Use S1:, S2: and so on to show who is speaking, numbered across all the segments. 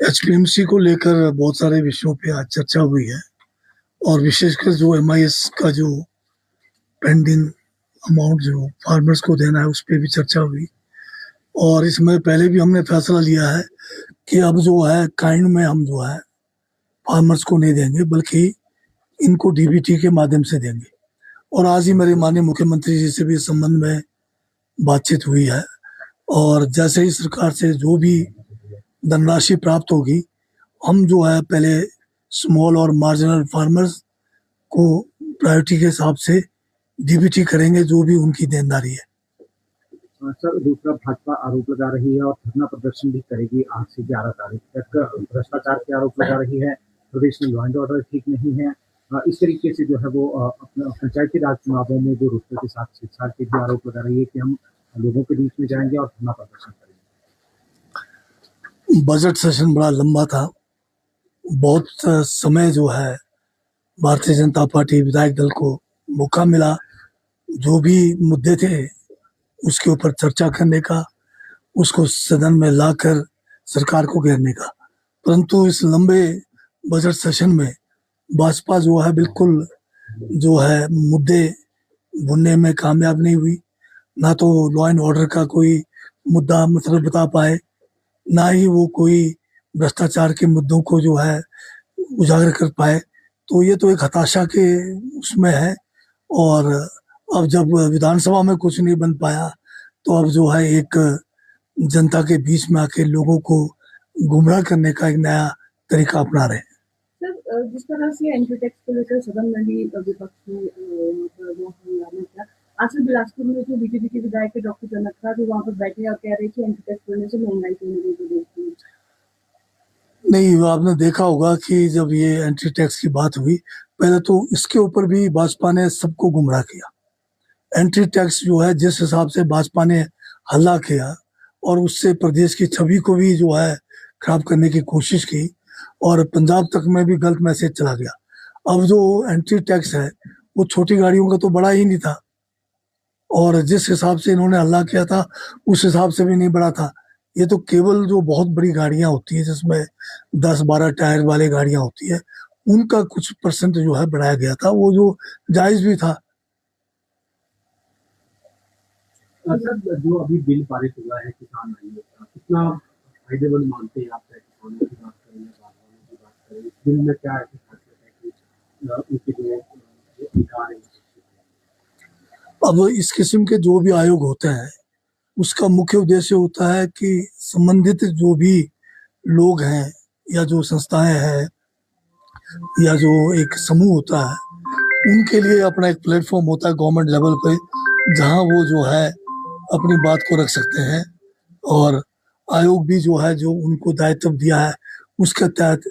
S1: HPMC को लेकर बहुत सारे विषयों पे आज चर्चा हुई है और विशेषकर जो एमआईएस का जो पेंडिंग अमाउंट जो फार्मर्स को देना है उस पर भी चर्चा हुई। और इसमें पहले भी हमने फैसला लिया है कि अब जो है काइंड में हम जो है फार्मर्स को नहीं देंगे बल्कि इनको डीबीटी के माध्यम से देंगे। और आज ही मेरे माननीय मुख्यमंत्री जी से भी इस संबंध में बातचीत हुई है और जैसे ही सरकार से जो भी धनराशि प्राप्त होगी हम जो है पहले स्मॉल और मार्जिनल फार्मर्स को प्रायोरिटी के हिसाब से डीबीटी करेंगे जो भी उनकी देनदारी है।
S2: सर, दूसरा भाजपा आरोप लगा रही है और धरना प्रदर्शन भी करेगी 8 से 11 तारीख तक। भ्रष्टाचार के आरोप लगा रही है, प्रदेश में लॉ एंड ऑर्डर ठीक नहीं है। इस तरीके से जो है वो अपने पंचायती राज चुनावों में जो रुपये के साथ छेड़छाड़ के भी आरोप लगा रही है कि हम लोगों के बीच में जाएंगे और धरना प्रदर्शन करेंगे।
S1: बजट सेशन बड़ा लंबा था, बहुत समय जो है भारतीय जनता पार्टी विधायक दल को मौका मिला जो भी मुद्दे थे उसके ऊपर चर्चा करने का, उसको सदन में लाकर सरकार को घेरने का। परंतु इस लंबे बजट सेशन में भाजपा जो है बिल्कुल जो है मुद्दे भुनने में कामयाब नहीं हुई। ना तो लॉ एंड ऑर्डर का कोई मुद्दा मतलब बता पाए, ना ही वो कोई भ्रष्टाचार के मुद्दों को जो है उजागर कर पाए। तो ये तो एक हताशा के उसमें है। और अब जब विधानसभा में कुछ नहीं बन पाया तो अब जो है एक जनता के बीच में आके लोगों को गुमराह करने का एक नया तरीका अपना रहे हैं।
S3: सर, जिस तरह से एंट्री टैक्स को लेकर सदन में भी विपक्ष ने वो हंगामा किया, आज बिलासपुर में जो बीजेपी के विधायक डॉक्टर जनक था जो वहाँ पर बैठे और कह रहे कि एंट्री टैक्स करने से महंगाई कम होगी।
S1: नहीं, आपने देखा होगा कि जब ये एंट्री टैक्स की बात हुई पहले तो इसके ऊपर भी भाजपा ने सबको गुमराह किया। एंट्री टैक्स जो है जिस हिसाब से भाजपा ने हल्ला किया और उससे प्रदेश की छवि को भी जो है खराब करने की कोशिश की और पंजाब तक में भी गलत मैसेज चला गया। अब जो एंट्री टैक्स है वो छोटी गाड़ियों का तो बड़ा ही नहीं था और जिस हिसाब से इन्होंने हल्ला किया था उस हिसाब से भी नहीं बढ़ा था। ये तो केवल जो बहुत बड़ी गाड़ियां होती है जिसमें 10-12 टायर वाली गाड़ियां होती है उनका कुछ परसेंट जो है बढ़ाया गया था, वो जो जायज भी था।
S2: जो अभी बिल पारित हुआ है किसान आयोग का, कितना फायदेमंद मानते हैं आप? किसानों की बात करें या बागवानों की बात करें, इस बिल में क्या ऐसी खासियत है कि उनके जो अधिकार है?
S1: अब इस किस्म के जो भी आयोग होते हैं उसका मुख्य उद्देश्य होता है कि संबंधित जो भी लोग हैं या जो संस्थाएं हैं या जो एक समूह होता है उनके लिए अपना एक प्लेटफॉर्म होता है गवर्नमेंट लेवल पे जहां वो जो है अपनी बात को रख सकते हैं। और आयोग भी जो है जो उनको दायित्व दिया है उसके तहत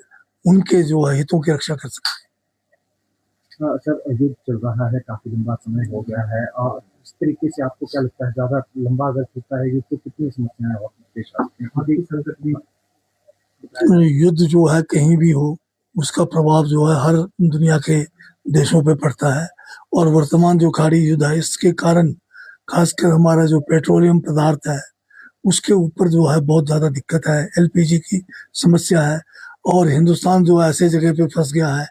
S1: उनके जो है हितों की रक्षा कर सकते हैं।
S2: सर, युद्ध चल रहा है, काफी लंबा समय हो गया है और इस तरीके से आपको क्या लगता है ज्यादा लंबा अगर चलता है युद्ध तो कितनी समस्याएं पेश आती हैं? संकट भी
S1: युद्ध जो है कहीं भी हो उसका प्रभाव जो है हर दुनिया के देशों पे पड़ता है और वर्तमान जो खाड़ी युद्ध है इसके कारण खासकर हमारा जो पेट्रोलियम पदार्थ है उसके ऊपर जो है बहुत ज्यादा दिक्कत है, एलपीजी की समस्या है। और हिंदुस्तान जो ऐसे जगह पे फंस गया है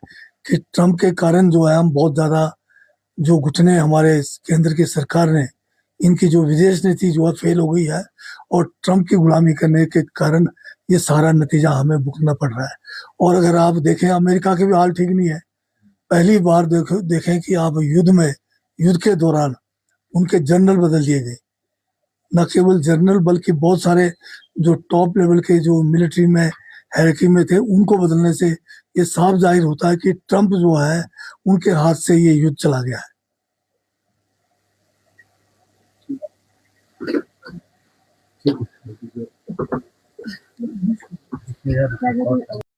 S1: कि ट्रम्प के कारण जो है हम बहुत ज्यादा जो घुटने हमारे केंद्र की सरकार ने इनकी जो विदेश नीति जो है फेल हो गई है और ट्रम्प की गुलामी करने के कारण ये सारा नतीजा हमें भुगतना पड़ रहा है। और अगर आप देखें अमेरिका के भी हाल ठीक नहीं है। पहली बार देखें कि आप युद्ध के दौरान उनके जनरल बदल दिए गए, न केवल जनरल बल्कि बहुत सारे जो टॉप लेवल के जो मिलिट्री में हायरार्की में थे उनको बदलने से ये साफ जाहिर होता है कि ट्रम्प जो है उनके हाथ से ये युद्ध चला गया है।